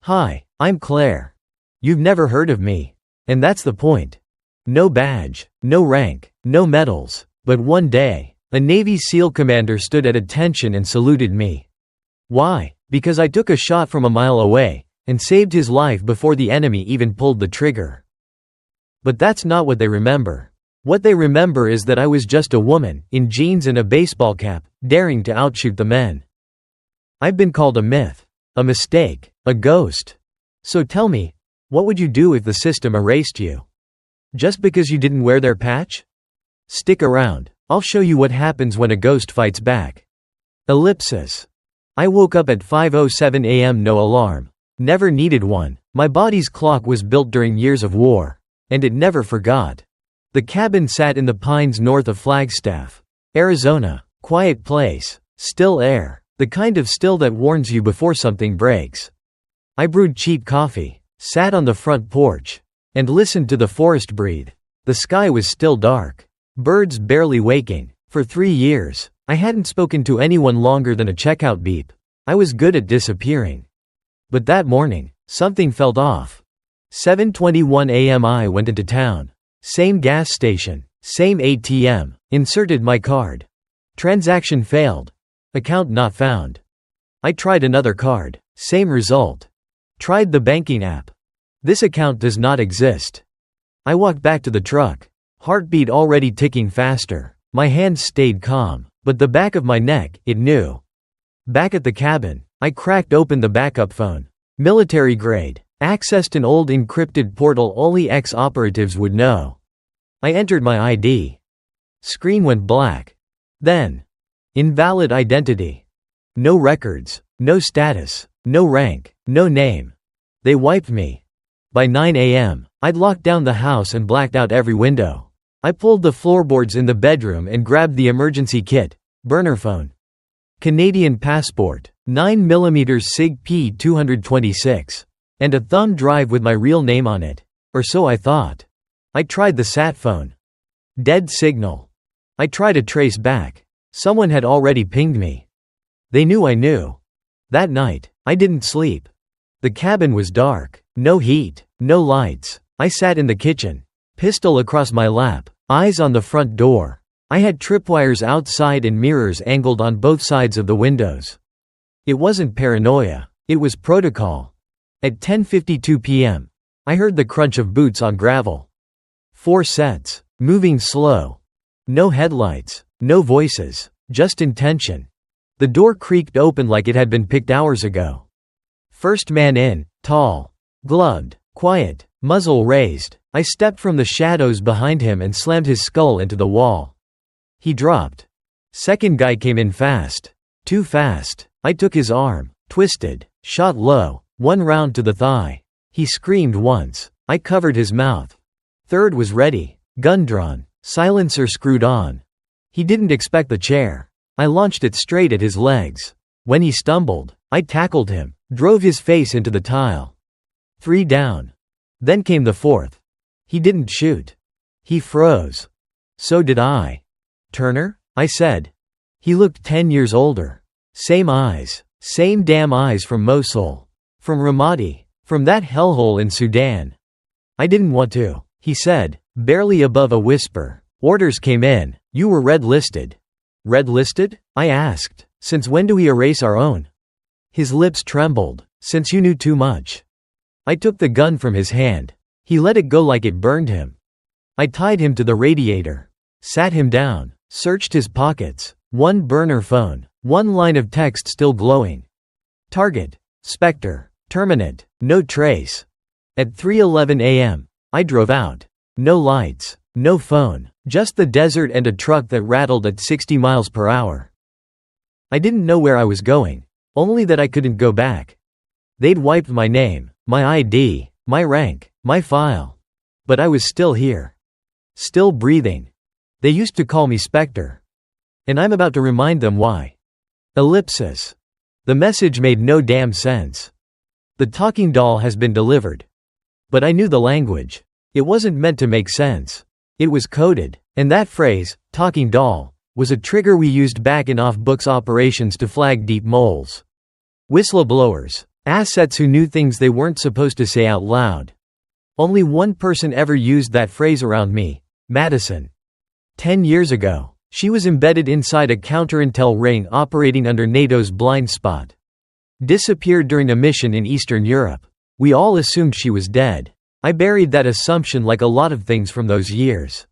Hi, I'm Claire. You've never heard of me. And that's the point. No badge, no rank, no medals, but one day, a Navy SEAL commander stood at attention and saluted me. Why? Because I took a shot from a mile away, and saved his life before the enemy even pulled the trigger. But that's not what they remember. What they remember is that I was just a woman, in jeans and a baseball cap, daring to outshoot the men. I've been called a myth, a mistake, a ghost. So tell me, what would you do if the system erased you? Just because you didn't wear their patch? Stick around, I'll show you what happens when a ghost fights back. Ellipsis. I woke up at 5:07 a.m. No alarm. Never needed one. My body's clock was built during years of war. And it never forgot. The cabin sat in the pines north of Flagstaff, Arizona. Quiet place. Still air. The kind of still that warns you before something breaks. I brewed cheap coffee, sat on the front porch, and listened to the forest breathe. The sky was still dark. Birds barely waking. For 3 years, I hadn't spoken to anyone longer than a checkout beep. I was good at disappearing. But that morning, something felt off. 7:21 a.m. I went into town. Same gas station, same ATM, inserted my card. Transaction failed. Account not found. I tried another card, same result. Tried the banking app. This account does not exist. I walked back to the truck, heartbeat already ticking faster. My hands stayed calm, but the back of my neck, it knew. Back at the cabin, I cracked open the backup phone. Military grade. Accessed an old encrypted portal only ex-operatives would know. I entered my ID. Screen went black. Then, invalid identity. No records, no status, no rank, no name. They wiped me. By 9 a.m., I'd locked down the house and blacked out every window. I pulled the floorboards in the bedroom and grabbed the emergency kit, burner phone. Canadian passport, 9mm SIG P226. And a thumb drive with my real name on it. Or so I thought. I tried the sat phone. Dead signal. I tried to trace back. Someone had already pinged me. They knew I knew. That night, I didn't sleep. The cabin was dark. No heat, no lights. I sat in the kitchen. Pistol across my lap. Eyes on the front door. I had tripwires outside and mirrors angled on both sides of the windows. It wasn't paranoia. It was protocol. At 10:52 p.m., I heard the crunch of boots on gravel. 4 sets, moving slow. No headlights, no voices, just intention. The door creaked open like it had been picked hours ago. First man in, tall, gloved, quiet, muzzle raised. I stepped from the shadows behind him and slammed his skull into the wall. He dropped. Second guy came in fast. Too fast. I took his arm, twisted, shot low. 1 round to the thigh. He screamed once. I covered his mouth. Third was ready. Gun drawn. Silencer screwed on. He didn't expect the chair. I launched it straight at his legs. When he stumbled, I tackled him. Drove his face into the tile. 3 down. Then came the fourth. He didn't shoot. He froze. So did I. Turner? I said. He looked 10 years older. Same eyes. Same damn eyes from Mosul. From Ramadi. From that hellhole in Sudan. I didn't want to. He said, barely above a whisper. Orders came in. You were red-listed. Red-listed? I asked. Since when do we erase our own? His lips trembled. Since you knew too much. I took the gun from his hand. He let it go like it burned him. I tied him to the radiator. Sat him down. Searched his pockets. 1 burner phone. 1 line of text still glowing. Target. Spectre. Terminate. No trace. At 3:11 a.m., I drove out. No lights. No phone. Just the desert and a truck that rattled at 60 miles per hour. I didn't know where I was going. Only that I couldn't go back. They'd wiped my name, my ID, my rank, my file. But I was still here. Still breathing. They used to call me Spectre. And I'm about to remind them why. Ellipsis. The message made no damn sense. The talking doll has been delivered. But I knew the language. It wasn't meant to make sense. It was coded, and that phrase, talking doll, was a trigger we used back in off-books operations to flag deep moles. Whistleblowers, Assets who knew things they weren't supposed to say out loud. Only one person ever used that phrase around me, Madison. 10 years ago. She was embedded inside a counterintel ring operating under NATO's blind spot. Disappeared during a mission in Eastern Europe. We all assumed she was dead. I buried that assumption like a lot of things from those years.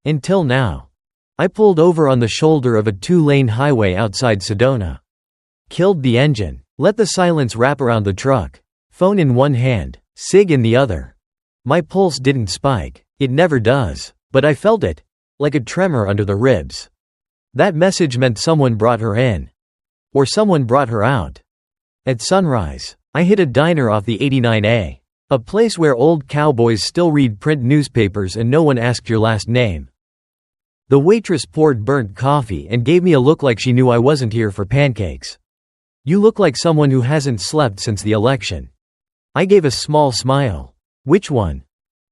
Until now. I pulled over on the shoulder of a 2-lane highway outside Sedona. Killed the engine. Let the silence wrap around the truck. Phone in one hand, cig in the other. My pulse didn't spike. It never does. But I felt it. Like a tremor under the ribs. That message meant someone brought her in. Or someone brought her out. At sunrise, I hit a diner off the 89A. A place where old cowboys still read print newspapers and no one asked your last name. The waitress poured burnt coffee and gave me a look like she knew I wasn't here for pancakes. You look like someone who hasn't slept since the election. I gave a small smile. Which one?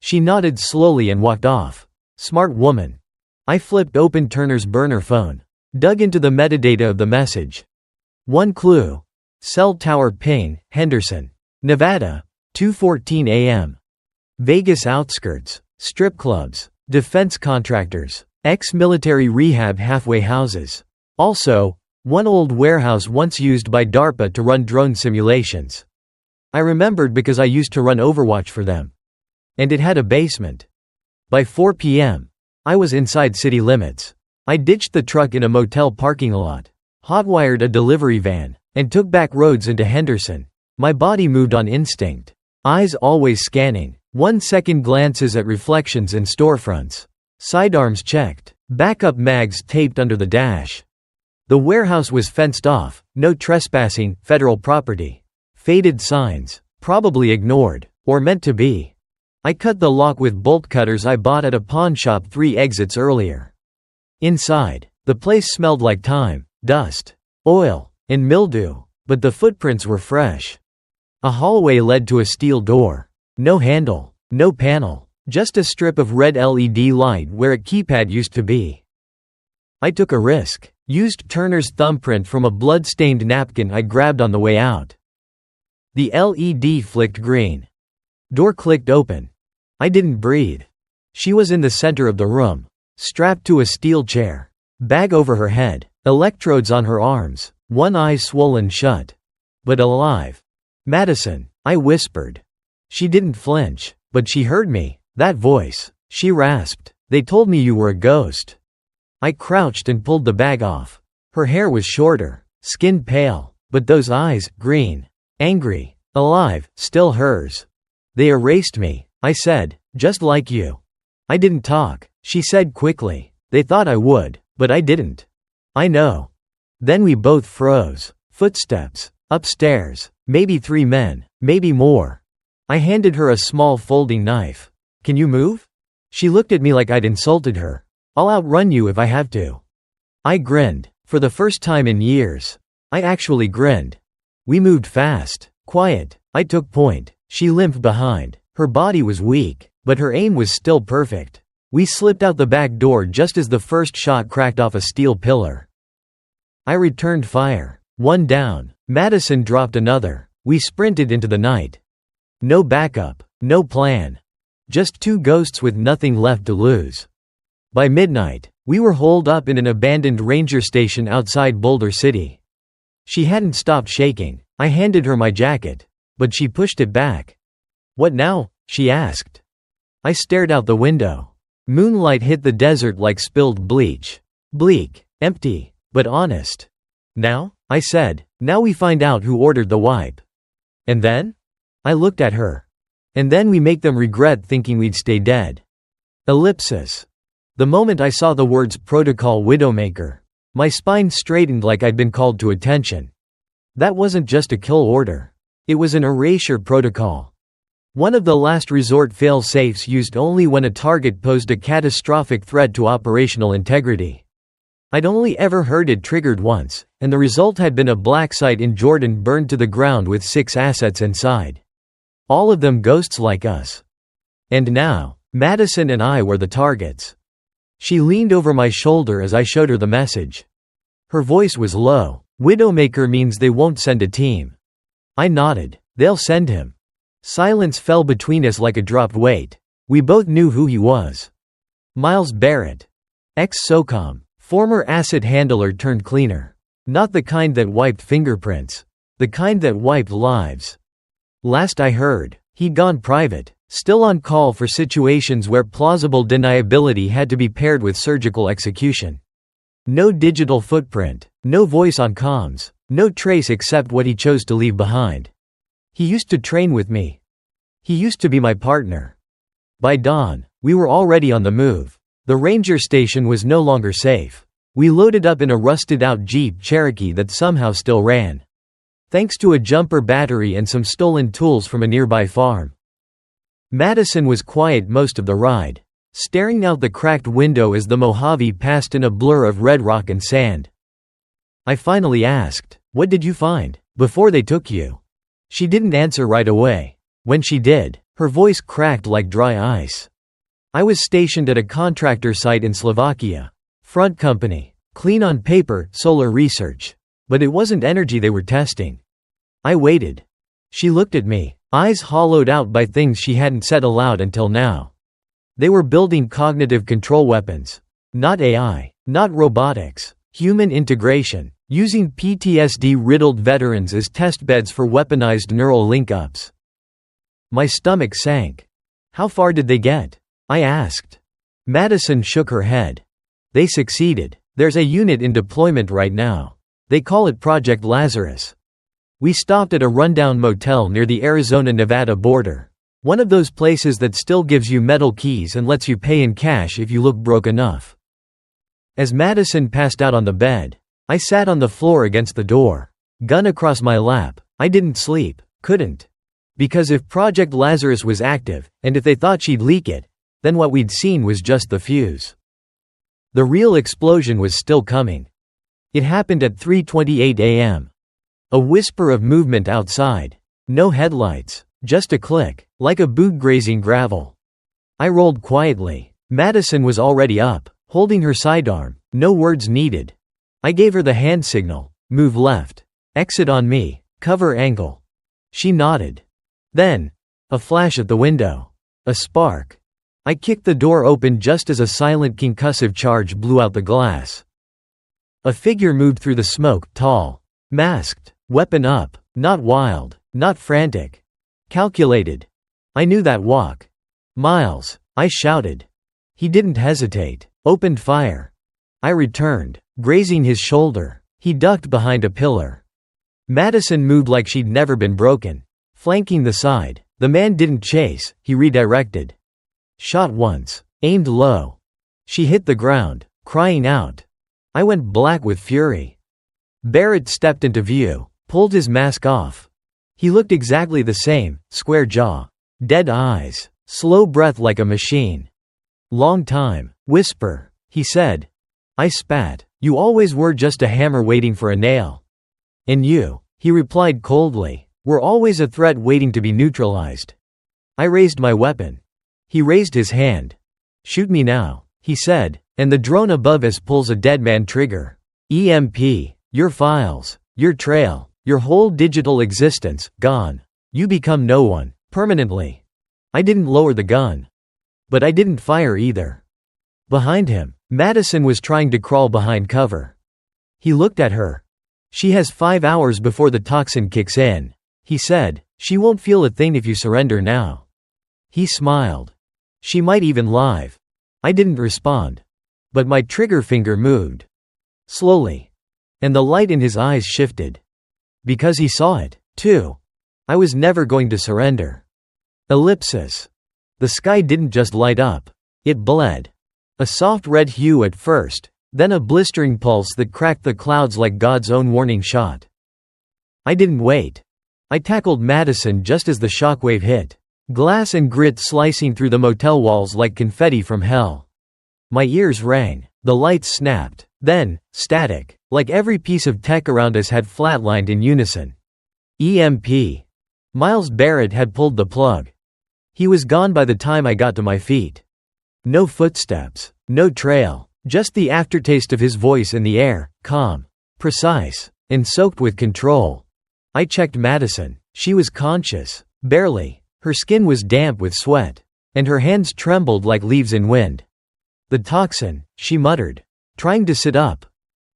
She nodded slowly and walked off. Smart woman. I flipped open Turner's burner phone. Dug into the metadata of the message. One clue. Cell tower ping, Henderson, Nevada, 2:14 a.m. Vegas outskirts, strip clubs, defense contractors, ex-military rehab halfway houses. Also, one old warehouse once used by DARPA to run drone simulations. I remembered because I used to run Overwatch for them. And it had a basement. By 4 p.m., I was inside city limits. I ditched the truck in a motel parking lot, hotwired a delivery van, and took back roads into Henderson. My body moved on instinct. Eyes always scanning. 1-second glances at reflections in storefronts. Sidearms checked. Backup mags taped under the dash. The warehouse was fenced off. No trespassing, federal property. Faded signs. Probably ignored. Or meant to be. I cut the lock with bolt cutters I bought at a pawn shop 3 exits earlier. Inside, the place smelled like time, dust, oil, and mildew, but the footprints were fresh. A hallway led to a steel door. No handle, no panel, just a strip of red LED light where a keypad used to be. I took a risk, used Turner's thumbprint from a blood-stained napkin I grabbed on the way out. The LED flicked green. Door clicked open. I didn't breathe. She was in the center of the room, strapped to a steel chair. Bag over her head, electrodes on her arms, one eye swollen shut. But alive. Madison, I whispered. She didn't flinch, but she heard me. That voice. She rasped. They told me you were a ghost. I crouched and pulled the bag off. Her hair was shorter, skin pale, but those eyes, green, angry, alive, still hers. They erased me. I said, just like you. I didn't talk, she said quickly. They thought I would, but I didn't. I know. Then we both froze. Footsteps. Upstairs. Maybe 3 men, maybe more. I handed her a small folding knife. Can you move? She looked at me like I'd insulted her. I'll outrun you if I have to. I grinned. For the first time in years. I actually grinned. We moved fast. Quiet. I took point. She limped behind. Her body was weak, but her aim was still perfect. We slipped out the back door just as the first shot cracked off a steel pillar. I returned fire. 1 down. Madison dropped another. We sprinted into the night. No backup, no plan. Just 2 ghosts with nothing left to lose. By midnight, we were holed up in an abandoned ranger station outside Boulder City. She hadn't stopped shaking. I handed her my jacket, but she pushed it back. What now? She asked. I stared out the window. Moonlight hit the desert like spilled bleach. Bleak, empty, but honest. Now? I said. Now we find out who ordered the wipe. And then? I looked at her. And then we make them regret thinking we'd stay dead. Ellipsis. The moment I saw the words Protocol Widowmaker, my spine straightened like I'd been called to attention. That wasn't just a kill order. It was an erasure protocol. One of the last resort fail-safes used only when a target posed a catastrophic threat to operational integrity. I'd only ever heard it triggered once, and the result had been a black site in Jordan burned to the ground with 6 assets inside. All of them ghosts like us. And now, Madison and I were the targets. She leaned over my shoulder as I showed her the message. Her voice was low. Widowmaker means they won't send a team. I nodded. "They'll send him." Silence fell between us like a dropped weight. We both knew who he was. Miles Barrett. Ex-SOCOM. Former acid handler turned cleaner. Not the kind that wiped fingerprints. The kind that wiped lives. Last I heard, he'd gone private, still on call for situations where plausible deniability had to be paired with surgical execution. No digital footprint, no voice on comms, no trace except what he chose to leave behind. He used to train with me. He used to be my partner. By dawn, we were already on the move. The ranger station was no longer safe. We loaded up in a rusted-out Jeep Cherokee that somehow still ran. Thanks to a jumper battery and some stolen tools from a nearby farm. Madison was quiet most of the ride, staring out the cracked window as the Mojave passed in a blur of red rock and sand. I finally asked, "What did you find, before they took you?" She didn't answer right away. When she did, her voice cracked like dry ice. "I was stationed at a contractor site in Slovakia. Front company. Clean on paper, solar research. But it wasn't energy they were testing." I waited. She looked at me, eyes hollowed out by things she hadn't said aloud until now. They were building cognitive control weapons. Not AI, not robotics. Human integration, using PTSD-riddled veterans as testbeds for weaponized neural link-ups. My stomach sank. "How far did they get?" I asked. Madison shook her head. "They succeeded. There's a unit in deployment right now. They call it Project Lazarus." We stopped at a rundown motel near the Arizona-Nevada border. One of those places that still gives you metal keys and lets you pay in cash if you look broke enough. As Madison passed out on the bed, I sat on the floor against the door. Gun across my lap. I didn't sleep. Couldn't. Because if Project Lazarus was active, and if they thought she'd leak it, then what we'd seen was just the fuse. The real explosion was still coming. It happened at 3:28 a.m. A whisper of movement outside. No headlights. Just a click, like a boot grazing gravel. I rolled quietly. Madison was already up, holding her sidearm. No words needed. I gave her the hand signal. Move left. Exit on me. Cover angle. She nodded. Then, a flash at the window. A spark. I kicked the door open just as a silent concussive charge blew out the glass. A figure moved through the smoke, tall. Masked. Weapon up. Not wild. Not frantic. Calculated. I knew that walk. "Miles," I shouted. He didn't hesitate. Opened fire. I returned, grazing his shoulder. He ducked behind a pillar. Madison moved like she'd never been broken. Flanking the side. The man didn't chase, he redirected. Shot once. Aimed low. She hit the ground, crying out. I went black with fury. Barrett stepped into view, pulled his mask off. He looked exactly the same, square jaw. Dead eyes. Slow breath like a machine. "Long time. Whisper," he said. I spat. "You always were just a hammer waiting for a nail." "And you," he replied coldly, "were always a threat waiting to be neutralized." I raised my weapon. He raised his hand. "Shoot me now," he said, and the drone above us pulls a dead man trigger. EMP. Your files, your trail, your whole digital existence, gone. You become no one, permanently. I didn't lower the gun. But I didn't fire either. Behind him, Madison was trying to crawl behind cover. He looked at her. "She has 5 hours before the toxin kicks in," he said. "She won't feel a thing if you surrender now." He smiled. "She might even live." I didn't respond. But my trigger finger moved. Slowly. And the light in his eyes shifted. Because he saw it, too. I was never going to surrender. Ellipsis. The sky didn't just light up. It bled. A soft red hue at first, then a blistering pulse that cracked the clouds like God's own warning shot. I didn't wait. I tackled Madison just as the shockwave hit. Glass and grit slicing through the motel walls like confetti from hell. My ears rang. The lights snapped. Then, static, like every piece of tech around us had flatlined in unison. EMP. Miles Barrett had pulled the plug. He was gone by the time I got to my feet. No footsteps, no trail, just the aftertaste of his voice in the air, calm, precise, and soaked with control. I checked Madison. She was conscious. Barely. Her skin was damp with sweat. And her hands trembled like leaves in wind. "The toxin," she muttered, trying to sit up.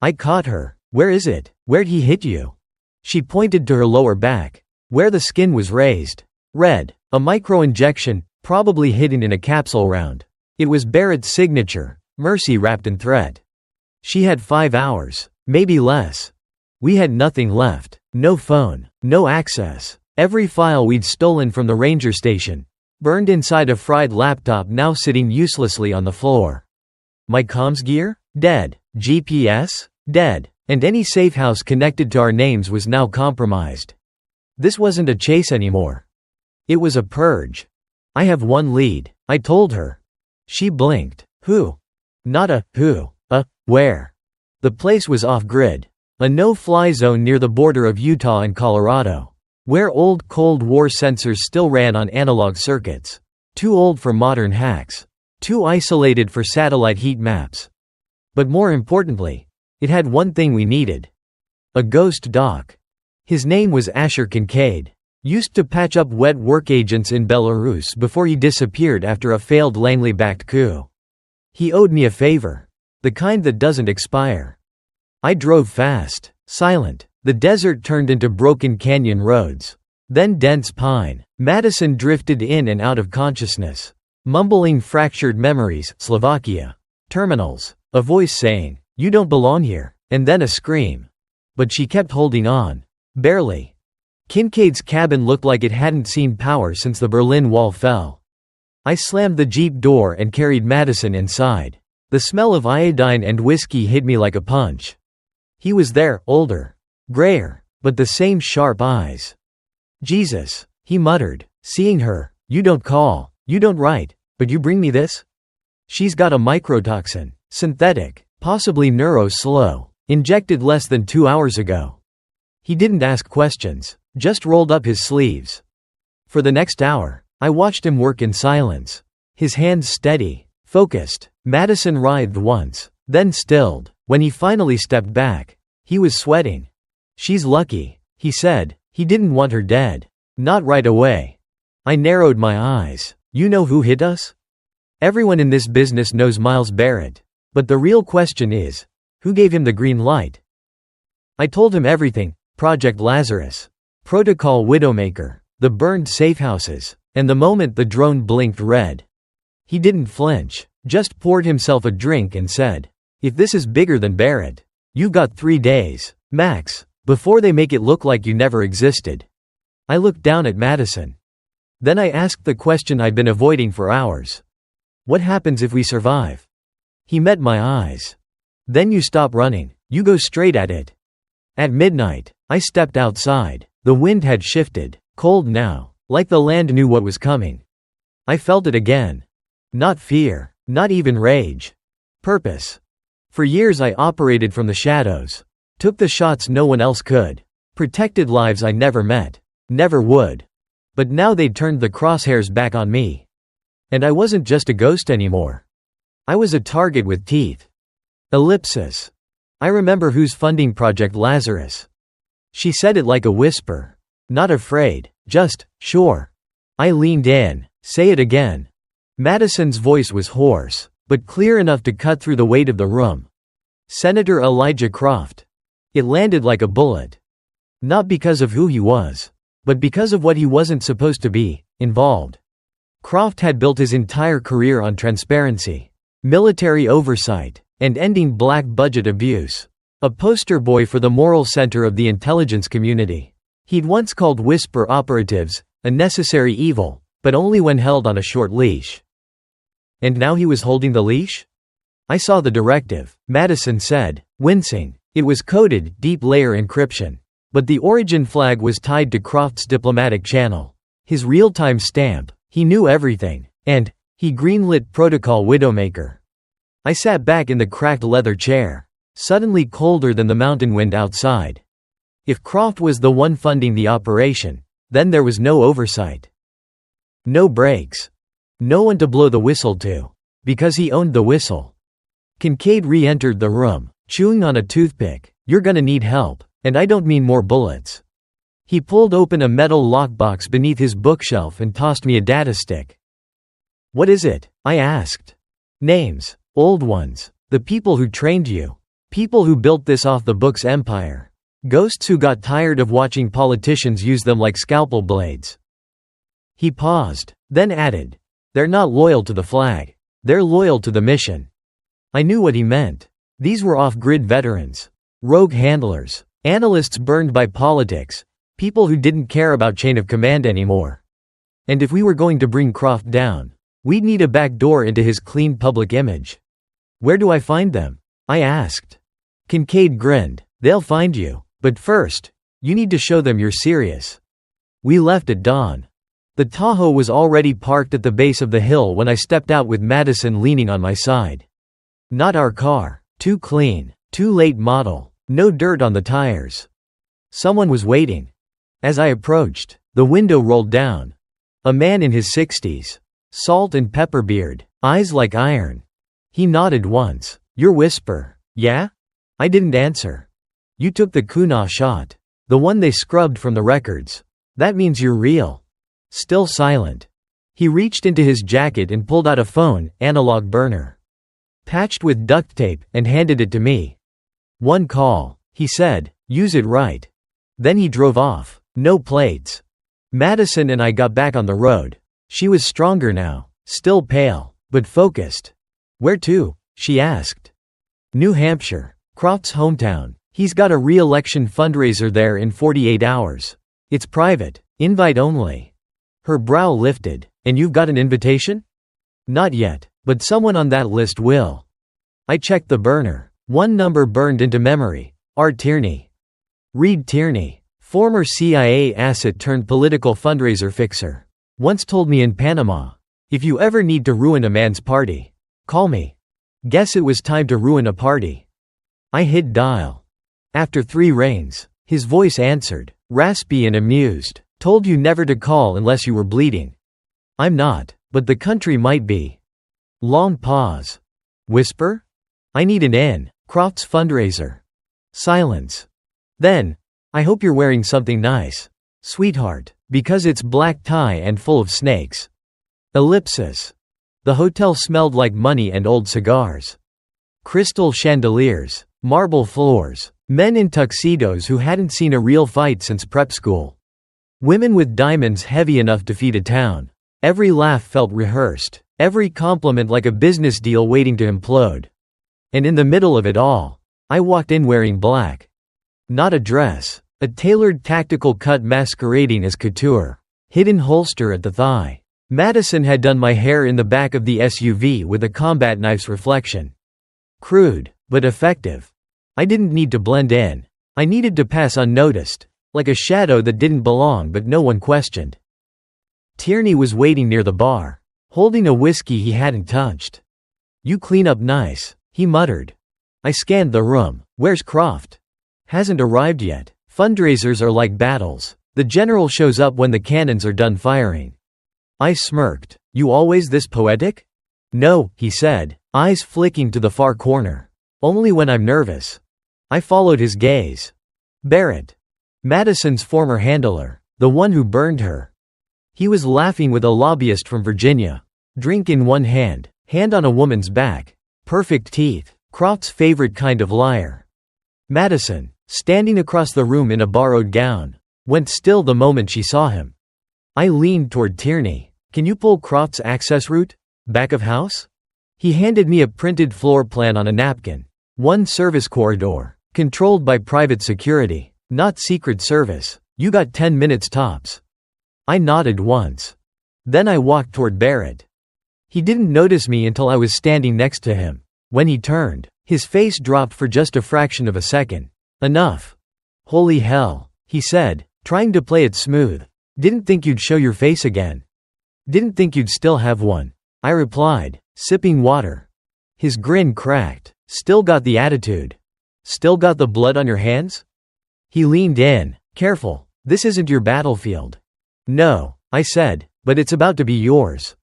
I caught her. "Where is it? Where'd he hit you?" She pointed to her lower back, where the skin was raised. Red. A micro-injection, probably hidden in a capsule round. It was Barrett's signature, mercy wrapped in threat. She had 5 hours, maybe less. We had nothing left. No phone, no access. Every file we'd stolen from the ranger station, burned inside a fried laptop now sitting uselessly on the floor. My comms gear? Dead. GPS? Dead. And any safe house connected to our names was now compromised. This wasn't a chase anymore. It was a purge. "I have one lead," I told her. She blinked. "Who?" Not a who, a where. The place was off-grid. A no-fly zone near the border of Utah and Colorado, where old Cold War sensors still ran on analog circuits. Too old for modern hacks. Too isolated for satellite heat maps. But more importantly, it had one thing we needed. A ghost doc. His name was Asher Kincaid. Used to patch up wet work agents in Belarus before he disappeared after a failed Langley-backed coup. He owed me a favor. The kind that doesn't expire. I drove fast, silent. The desert turned into broken canyon roads. Then dense pine. Madison drifted in and out of consciousness. Mumbling fractured memories, Slovakia. Terminals. A voice saying, "You don't belong here," and then a scream. But she kept holding on. Barely. Kincaid's cabin looked like it hadn't seen power since the Berlin Wall fell. I slammed the Jeep door and carried Madison inside. The smell of iodine and whiskey hit me like a punch. He was there, older. Grayer. But the same sharp eyes. "Jesus," he muttered, seeing her. "You don't call. You don't write. But you bring me this?" "She's got a microtoxin. Synthetic. Possibly neuro-slow. Injected less than 2 hours ago." He didn't ask questions. Just rolled up his sleeves. For the next hour, I watched him work in silence. His hands steady, focused. Madison writhed once, then stilled. When he finally stepped back, he was sweating. "She's lucky," he said. He didn't want her dead. Not right away. I narrowed my eyes. "You know who hit us?" "Everyone in this business knows Miles Barrett. But the real question is, who gave him the green light?" I told him everything. Project Lazarus. Protocol Widowmaker. The burned safehouses. And the moment the drone blinked red. He didn't flinch. Just poured himself a drink and said, "If this is bigger than Barrett, you've got 3 days, max, before they make it look like you never existed." I looked down at Madison. Then I asked the question I'd been avoiding for hours. "What happens if we survive?" He met my eyes. "Then you stop running. You go straight at it." At midnight, I stepped outside. The wind had shifted. Cold now. Like the land knew what was coming. I felt it again. Not fear. Not even rage. Purpose. For years I operated from the shadows. Took the shots no one else could. Protected lives I never met. Never would. But now they'd turned the crosshairs back on me. And I wasn't just a ghost anymore. I was a target with teeth. Ellipsis. I remember who's funding Project Lazarus. She said it like a whisper. Not afraid. Just, sure. I leaned in. "Say it again." Madison's voice was hoarse, but clear enough to cut through the weight of the room. "Senator Elijah Croft." It landed like a bullet. Not because of who he was, but because of what he wasn't supposed to be, involved. Croft had built his entire career on transparency, military oversight, and ending black budget abuse. A poster boy for the moral center of the intelligence community. He'd once called whisper operatives a necessary evil, but only when held on a short leash. And now he was holding the leash? "I saw the directive," Madison said, wincing. It was coded, deep layer encryption. But the origin flag was tied to Croft's diplomatic channel. His real-time stamp. He knew everything. And he greenlit Protocol Widowmaker. I sat back in the cracked leather chair. Suddenly colder than the mountain wind outside. If Croft was the one funding the operation, then there was no oversight. No brakes. No one to blow the whistle to. Because he owned the whistle. Kincaid re-entered the room, chewing on a toothpick. "You're gonna need help, and I don't mean more bullets." He pulled open a metal lockbox beneath his bookshelf and tossed me a data stick. "What is it?" I asked. "Names. Old ones. The people who trained you. People who built this off-the-books empire. Ghosts who got tired of watching politicians use them like scalpel blades." He paused, then added, "They're not loyal to the flag. They're loyal to the mission." I knew what he meant. These were off-grid veterans. Rogue handlers. Analysts burned by politics. People who didn't care about chain of command anymore. And if we were going to bring Croft down, we'd need a back door into his clean public image. "Where do I find them?" I asked. Kincaid grinned. "They'll find you. But first, you need to show them you're serious." We left at dawn. The Tahoe was already parked at the base of the hill when I stepped out with Madison leaning on my side. Not our car. Too clean. Too late model. No dirt on the tires. Someone was waiting. As I approached, the window rolled down. A man in his 60s. Salt and pepper beard. Eyes like iron. He nodded once. "Your Whisper. Yeah?" I didn't answer. "You took the Kuna shot. The one they scrubbed from the records. That means you're real." Still silent. He reached into his jacket and pulled out a phone, analog burner. Patched with duct tape, and handed it to me. "One call," he said. "Use it right." Then he drove off. No plates. Madison and I got back on the road. She was stronger now. Still pale, but focused. "Where to?" she asked. "New Hampshire. Croft's hometown. He's got a re-election fundraiser there in 48 hours. It's private. Invite only." Her brow lifted. "And you've got an invitation?" "Not yet, but someone on that list will." I checked the burner. One number burned into memory. Art Tierney. Reed Tierney, former CIA asset turned political fundraiser fixer, once told me in Panama, "If you ever need to ruin a man's party, call me." Guess it was time to ruin a party. I hit dial. After 3 rings, his voice answered, raspy and amused. "Told you never to call unless you were bleeding." "I'm not, but the country might be." Long pause. "Whisper?" "I need an in. Croft's fundraiser." Silence. Then, "I hope you're wearing something nice, sweetheart, because it's black tie and full of snakes." Ellipsis. The hotel smelled like money and old cigars. Crystal chandeliers, marble floors, men in tuxedos who hadn't seen a real fight since prep school. Women with diamonds heavy enough to feed a town. Every laugh felt rehearsed, every compliment like a business deal waiting to implode. And in the middle of it all, I walked in wearing black. Not a dress, a tailored tactical cut masquerading as couture. Hidden holster at the thigh. Madison had done my hair in the back of the SUV with a combat knife's reflection. Crude, but effective. I didn't need to blend in. I needed to pass unnoticed, like a shadow that didn't belong but no one questioned. Tierney was waiting near the bar, holding a whiskey he hadn't touched. "You clean up nice," he muttered. I scanned the room. "Where's Croft?" "Hasn't arrived yet. Fundraisers are like battles. The general shows up when the cannons are done firing." I smirked. "You always this poetic?" "No," he said, eyes flicking to the far corner. "Only when I'm nervous." I followed his gaze. Barrett. Madison's former handler. The one who burned her. He was laughing with a lobbyist from Virginia. Drink in one hand, hand on a woman's back. Perfect teeth. Croft's favorite kind of liar. Madison, standing across the room in a borrowed gown, went still the moment she saw him. I leaned toward Tierney. "Can you pull Croft's access route? Back of house?" He handed me a printed floor plan on a napkin. One service corridor, controlled by private security, not Secret Service. You got 10 minutes tops. I nodded once. Then I walked toward Barrett. He didn't notice me until I was standing next to him. When he turned, his face dropped for just a fraction of a second. "Enough." "Holy hell," he said, trying to play it smooth. "Didn't think you'd show your face again." "Didn't think you'd still have one," I replied, sipping water. His grin cracked. "Still got the attitude? Still got the blood on your hands?" He leaned in. "Careful, this isn't your battlefield." "No," I said, "but it's about to be yours."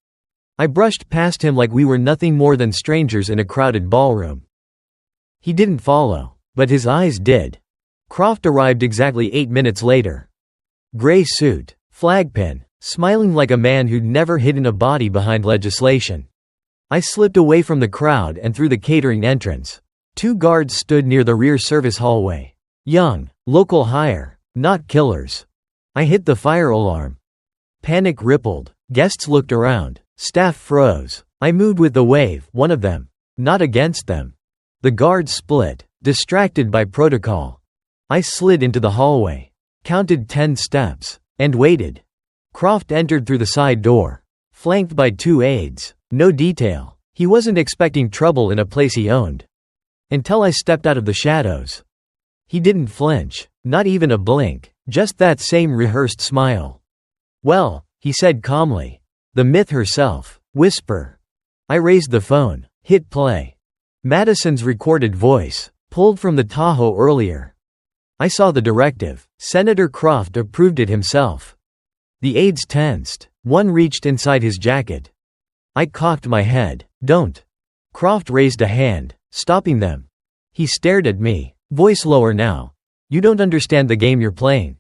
I brushed past him like we were nothing more than strangers in a crowded ballroom. He didn't follow, but his eyes did. Croft arrived exactly 8 minutes later. Gray suit, flagpin, smiling like a man who'd never hidden a body behind legislation. I slipped away from the crowd and through the catering entrance. 2 guards stood near the rear service hallway. Young, local hire, not killers. I hit the fire alarm. Panic rippled. Guests looked around. Staff froze. I moved with the wave, one of them. Not against them. The guards split, distracted by protocol. I slid into the hallway, counted 10 steps, and waited. Croft entered through the side door, flanked by 2 aides. No detail. He wasn't expecting trouble in a place he owned. Until I stepped out of the shadows. He didn't flinch, not even a blink, just that same rehearsed smile. "Well," he said calmly. "The myth herself." Whisper. I raised the phone, hit play. Madison's recorded voice, pulled from the Tahoe earlier. I saw the directive. Senator Croft approved it himself. The aides tensed. One reached inside his jacket. I cocked my head. "Don't." Croft raised a hand, stopping them. He stared at me, voice lower now. "You don't understand the game you're playing."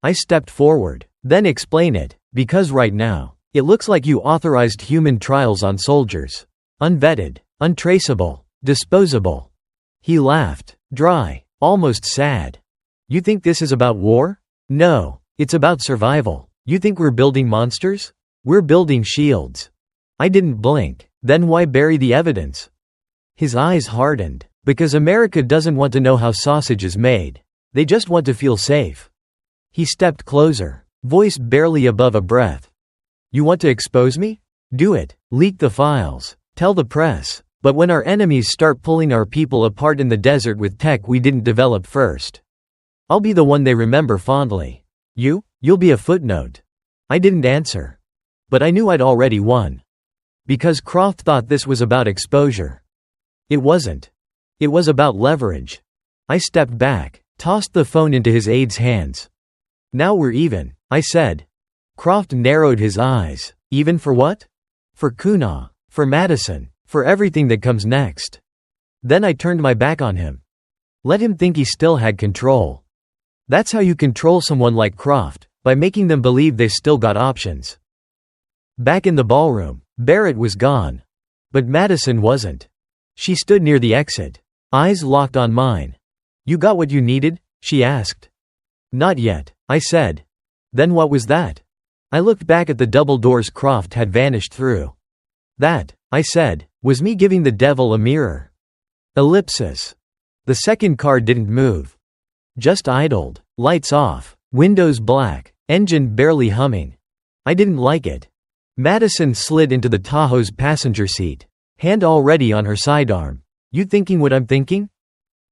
I stepped forward. "Then explain it, because right now, it looks like you authorized human trials on soldiers. Unvetted, untraceable, disposable." He laughed, dry, almost sad. "You think this is about war? No, it's about survival. You think we're building monsters? We're building shields." I didn't blink. "Then why bury the evidence?" His eyes hardened. "Because America doesn't want to know how sausage is made. They just want to feel safe." He stepped closer, voice barely above a breath. "You want to expose me? Do it. Leak the files. Tell the press. But when our enemies start pulling our people apart in the desert with tech we didn't develop first, I'll be the one they remember fondly. You'll be a footnote." I didn't answer. But I knew I'd already won. Because Croft thought this was about exposure. It wasn't. It was about leverage. I stepped back, tossed the phone into his aide's hands. "Now we're even," I said. Croft narrowed his eyes. "Even for what?" "For Kuna, for Madison, for everything that comes next." Then I turned my back on him. Let him think he still had control. That's how you control someone like Croft, by making them believe they've still got options. Back in the ballroom, Barrett was gone. But Madison wasn't. She stood near the exit, eyes locked on mine. "You got what you needed?" she asked. "Not yet," I said. "Then what was that?" I looked back at the double doors Croft had vanished through. "That," I said, "was me giving the devil a mirror." Ellipsis. The second car didn't move. Just idled, lights off, windows black, engine barely humming. I didn't like it. Madison slid into the Tahoe's passenger seat, hand already on her sidearm. "You thinking what I'm thinking?"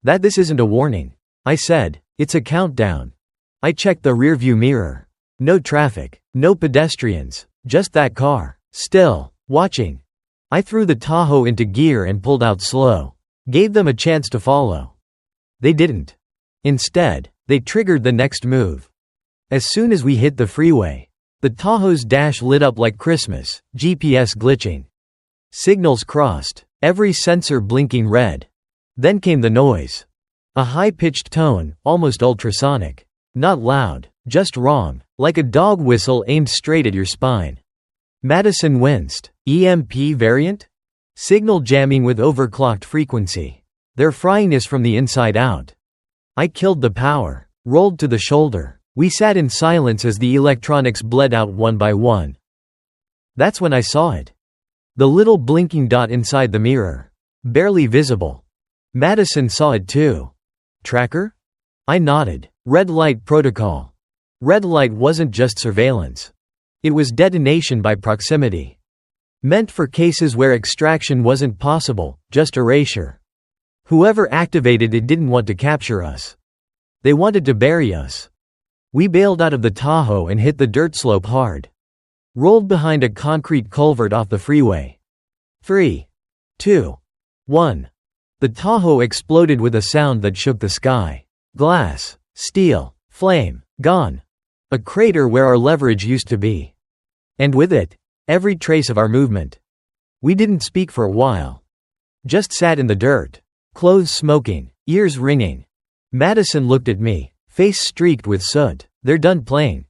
"That this isn't a warning," I said. "It's a countdown." I checked the rearview mirror. No traffic, no pedestrians, just that car, still, watching. I threw the Tahoe into gear and pulled out slow. Gave them a chance to follow. They didn't. Instead, they triggered the next move. As soon as we hit the freeway, the Tahoe's dash lit up like Christmas, GPS glitching. Signals crossed, every sensor blinking red. Then came the noise. A high-pitched tone, almost ultrasonic. Not loud, just wrong, like a dog whistle aimed straight at your spine. Madison winced. EMP variant? Signal jamming with overclocked frequency. They're frying us from the inside out. I killed the power, rolled to the shoulder. We sat in silence as the electronics bled out one by one. That's when I saw it. The little blinking dot inside the mirror. Barely visible. Madison saw it too. Tracker? I nodded. Red light protocol. Red light wasn't just surveillance. It was detonation by proximity. Meant for cases where extraction wasn't possible, just erasure. Whoever activated it didn't want to capture us. They wanted to bury us. We bailed out of the Tahoe and hit the dirt slope hard. Rolled behind a concrete culvert off the freeway. 3, 2, 1. The Tahoe exploded with a sound that shook the sky. Glass, steel, flame, gone. A crater where our leverage used to be. And with it, every trace of our movement. We didn't speak for a while. Just sat in the dirt. Clothes smoking, ears ringing. Madison looked at me, face streaked with soot. They're done playing.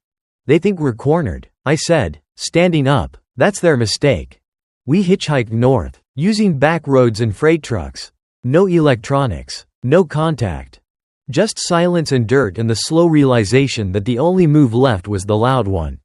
They think we're cornered, I said, standing up. That's their mistake. We hitchhiked north, using back roads and freight trucks. No electronics, no contact. Just silence and dirt and the slow realization that the only move left was the loud one.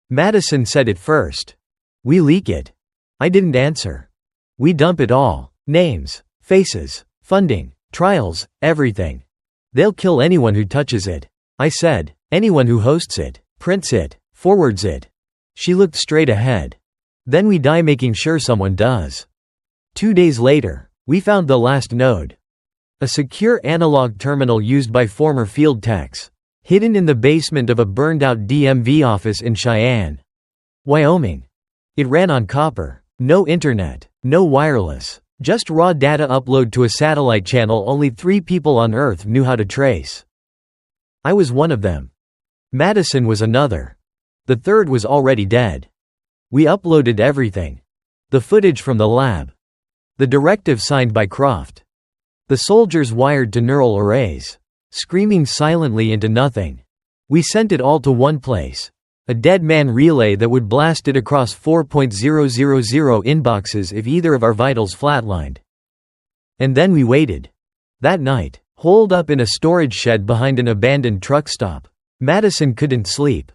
Madison said it first. We leak it. I didn't answer. We dump it all. Names, faces, funding, trials, everything. They'll kill anyone who touches it. I said, anyone who hosts it, prints it, forwards it. She looked straight ahead. Then we die making sure someone does. 2 days later, we found the last node. A secure analog terminal used by former field techs, hidden in the basement of a burned-out DMV office in Cheyenne, Wyoming. It ran on copper, no internet, no wireless, just raw data upload to a satellite channel only 3 people on Earth knew how to trace. I was one of them. Madison was another. The third was already dead. We uploaded everything. The footage from the lab. The directive signed by Croft. The soldiers wired to neural arrays, screaming silently into nothing. We sent it all to one place. A dead man relay that would blast it across 4,000 inboxes if either of our vitals flatlined. And then we waited. That night, holed up in a storage shed behind an abandoned truck stop. Madison couldn't sleep.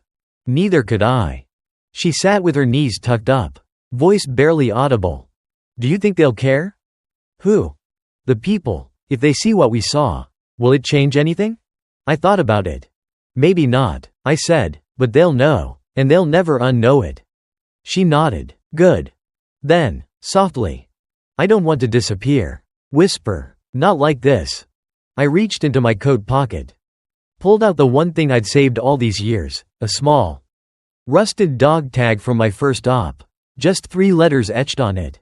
Neither could I. She sat with her knees tucked up, voice barely audible. Do you think they'll care? Who? The people. If they see what we saw, will it change anything? I thought about it. Maybe not, I said, but they'll know, and they'll never unknow it. She nodded. Good. Then, softly. I don't want to disappear. Whisper. Not like this. I reached into my coat pocket. Pulled out the one thing I'd saved all these years, a small, rusted dog tag from my first op. Just 3 letters etched on it.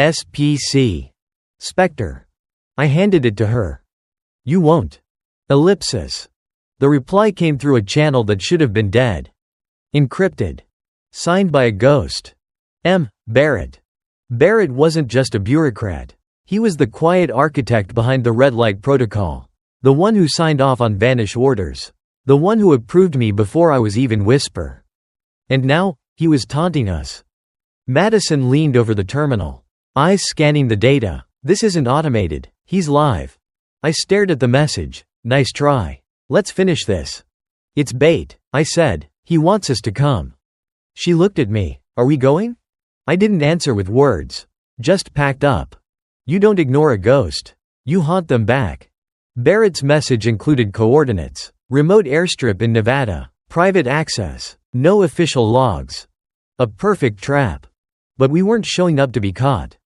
SPC. Spectre. I handed it to her. You won't. Ellipsis. The reply came through a channel that should have been dead. Encrypted. Signed by a ghost. M. Barrett. Barrett wasn't just a bureaucrat. He was the quiet architect behind the red light protocol. The one who signed off on vanish orders. The one who approved me before I was even whisper. And now, he was taunting us. Madison leaned over the terminal, eyes scanning the data. This isn't automated, he's live. I stared at the message. Nice try. Let's finish this. It's bait, I said. He wants us to come. She looked at me. Are we going? I didn't answer with words. Just packed up. You don't ignore a ghost. You haunt them back. Barrett's message included coordinates. Remote airstrip in Nevada. Private access. No official logs. A perfect trap. But we weren't showing up to be caught.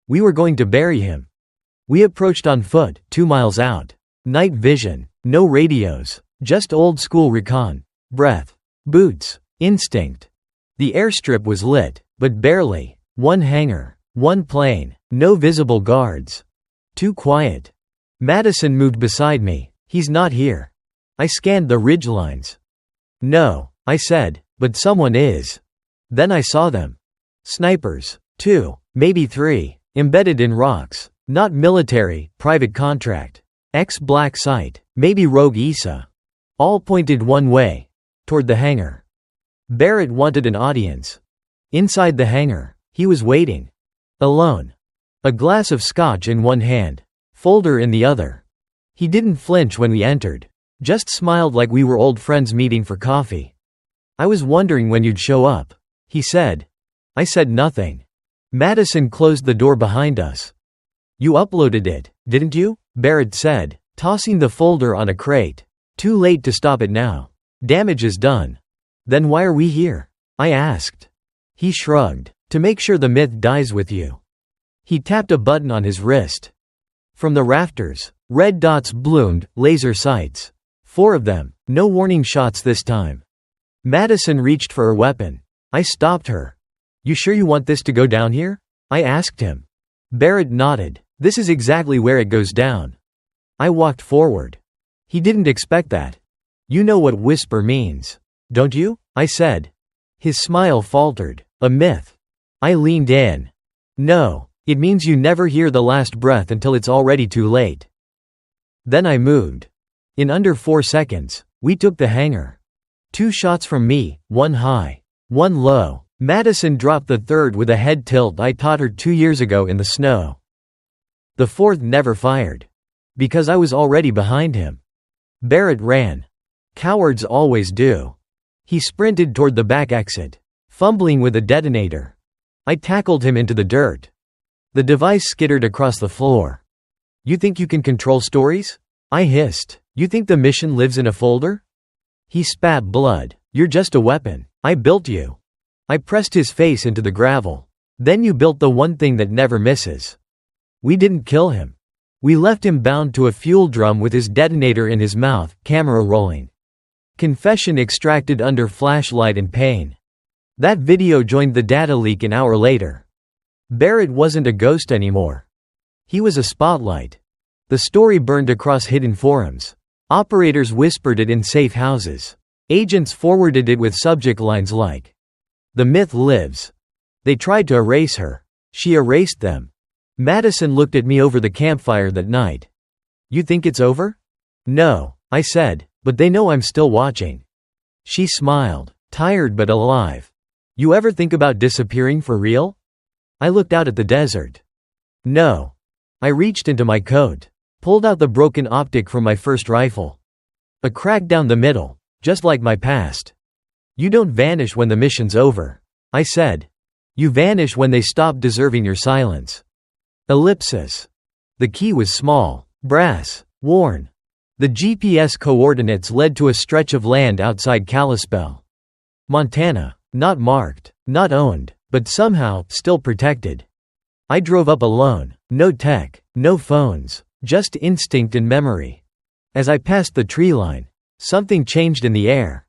We were going to bury him. We approached on foot, 2 miles out. Night vision. No radios. Just old school recon. Breath. Boots. Instinct. The airstrip was lit, but barely. 1 hangar. 1 plane. No visible guards. Too quiet. Madison moved beside me. He's not here. I scanned the ridgelines. No, I said, but someone is. Then I saw them. Snipers. 2, maybe 3, embedded in rocks. Not military, private contract. Ex-black site, maybe rogue ESA. All pointed one way. Toward the hangar. Barrett wanted an audience. Inside the hangar, he was waiting. Alone. A glass of scotch in one hand. Folder in the other. He didn't flinch when we entered. Just smiled like we were old friends meeting for coffee. I was wondering when you'd show up, he said. I said nothing. Madison closed the door behind us. You uploaded it, didn't you? Barrett said, tossing the folder on a crate. Too late to stop it now. Damage is done. Then why are we here? I asked. He shrugged. To make sure the myth dies with you. He tapped a button on his wrist. From the rafters, red dots bloomed, laser sights. 4 of them, no warning shots this time. Madison reached for her weapon. I stopped her. You sure you want this to go down here? I asked him. Barrett nodded. This is exactly where it goes down. I walked forward. He didn't expect that. You know what whisper means, don't you? I said. His smile faltered. A myth. I leaned in. No, it means you never hear the last breath until it's already too late. Then I moved. In under 4 seconds, we took the hangar. 2 shots from me, 1 high, 1 low. Madison dropped the 3rd with a head tilt I taught her 2 years ago in the snow. The 4th never fired. Because I was already behind him. Barrett ran. Cowards always do. He sprinted toward the back exit, fumbling with a detonator. I tackled him into the dirt. The device skittered across the floor. "You think you can control stories?" I hissed. "You think the mission lives in a folder?" He spat blood. "You're just a weapon. I built you." I pressed his face into the gravel. "Then you built the one thing that never misses." We didn't kill him. We left him bound to a fuel drum with his detonator in his mouth, camera rolling. Confession extracted under flashlight and pain. That video joined the data leak an hour later. Barrett wasn't a ghost anymore. He was a spotlight. The story burned across hidden forums. Operators whispered it in safe houses. Agents forwarded it with subject lines like, "The myth lives." They tried to erase her. She erased them. Madison looked at me over the campfire that night. "You think it's over?" "No," I said, "but they know I'm still watching." She smiled, tired but alive. "You ever think about disappearing for real?" I looked out at the desert. "No." I reached into my coat, pulled out the broken optic from my first rifle. A crack down the middle, just like my past. "You don't vanish when the mission's over," I said. "You vanish when they stop deserving your silence." Ellipsis. The key was small, brass, worn. The GPS coordinates led to a stretch of land outside Kalispell, Montana. Not marked, not owned, but somehow, still protected. I drove up alone, no tech, no phones, just instinct and memory. As I passed the tree line, something changed in the air.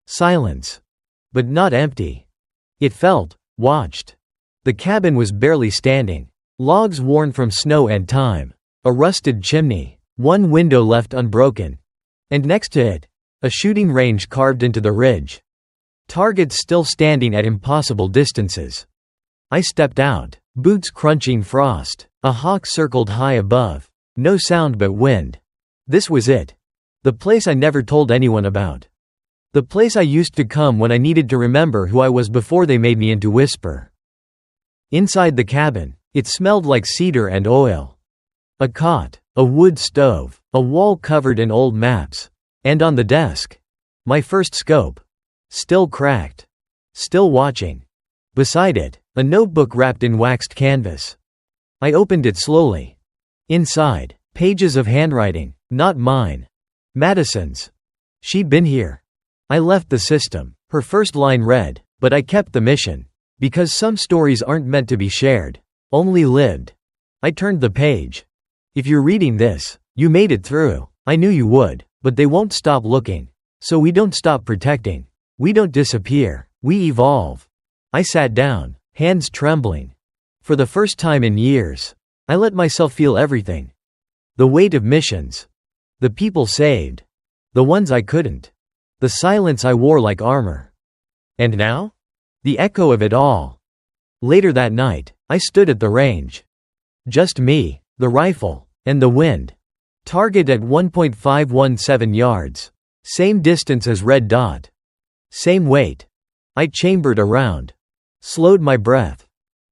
Silence. But not empty. It felt, watched. The cabin was barely standing. Logs worn from snow and time. A rusted chimney. One window left unbroken. And next to it, a shooting range carved into the ridge. Targets still standing at impossible distances. I stepped out, boots crunching frost. A hawk circled high above. No sound but wind. This was it. The place I never told anyone about. The place I used to come when I needed to remember who I was before they made me into Whisper. Inside the cabin, it smelled like cedar and oil. A cot, a wood stove, a wall covered in old maps. And on the desk, my first scope. Still cracked. Still watching. Beside it, a notebook wrapped in waxed canvas. I opened it slowly. Inside, pages of handwriting, not mine. Madison's. She'd been here. I left the system. Her first line read, "But I kept the mission. Because some stories aren't meant to be shared. Only lived." I turned the page. "If you're reading this, you made it through. I knew you would, but they won't stop looking. So we don't stop protecting. We don't disappear. We evolve." I sat down, hands trembling. For the first time in years, I let myself feel everything. The weight of missions. The people saved. The ones I couldn't. The silence I wore like armor. And now? The echo of it all. Later that night, I stood at the range. Just me, the rifle, and the wind. Target at 1.517 yards. Same distance as red dot. Same weight. I chambered around. Slowed my breath.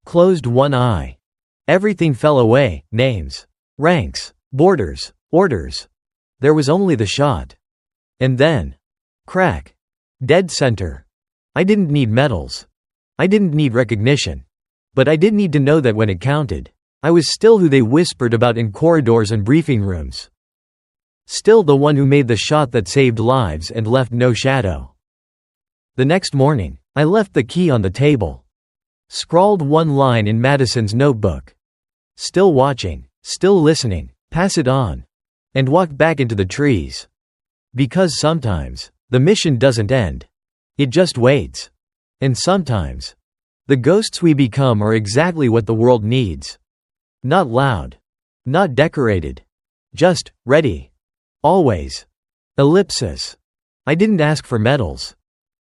Closed one eye. Everything fell away, names, ranks, borders, orders. There was only the shot. And then, crack. Dead center. I didn't need medals. I didn't need recognition. But I did need to know that when it counted, I was still who they whispered about in corridors and briefing rooms. Still the one who made the shot that saved lives and left no shadow. The next morning, I left the key on the table. Scrawled one line in Madison's notebook. Still watching, still listening, pass it on. And walked back into the trees. Because sometimes, the mission doesn't end. It just waits. And sometimes, the ghosts we become are exactly what the world needs. Not loud. Not decorated. Just, ready. Always. Ellipsis. I didn't ask for medals.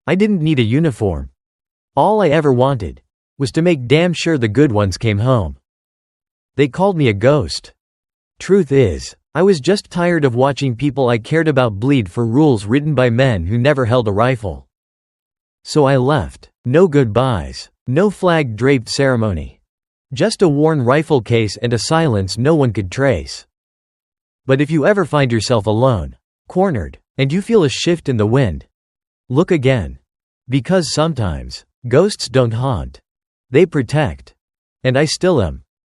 I didn't need a uniform. All I ever wanted was to make damn sure the good ones came home. They called me a ghost. Truth is, I was just tired of watching people I cared about bleed for rules written by men who never held a rifle. So I left. No goodbyes. No flag-draped ceremony. Just a worn rifle case and a silence no one could trace. But if you ever find yourself alone, cornered, and you feel a shift in the wind, look again. Because sometimes, ghosts don't haunt. They protect. And I still am.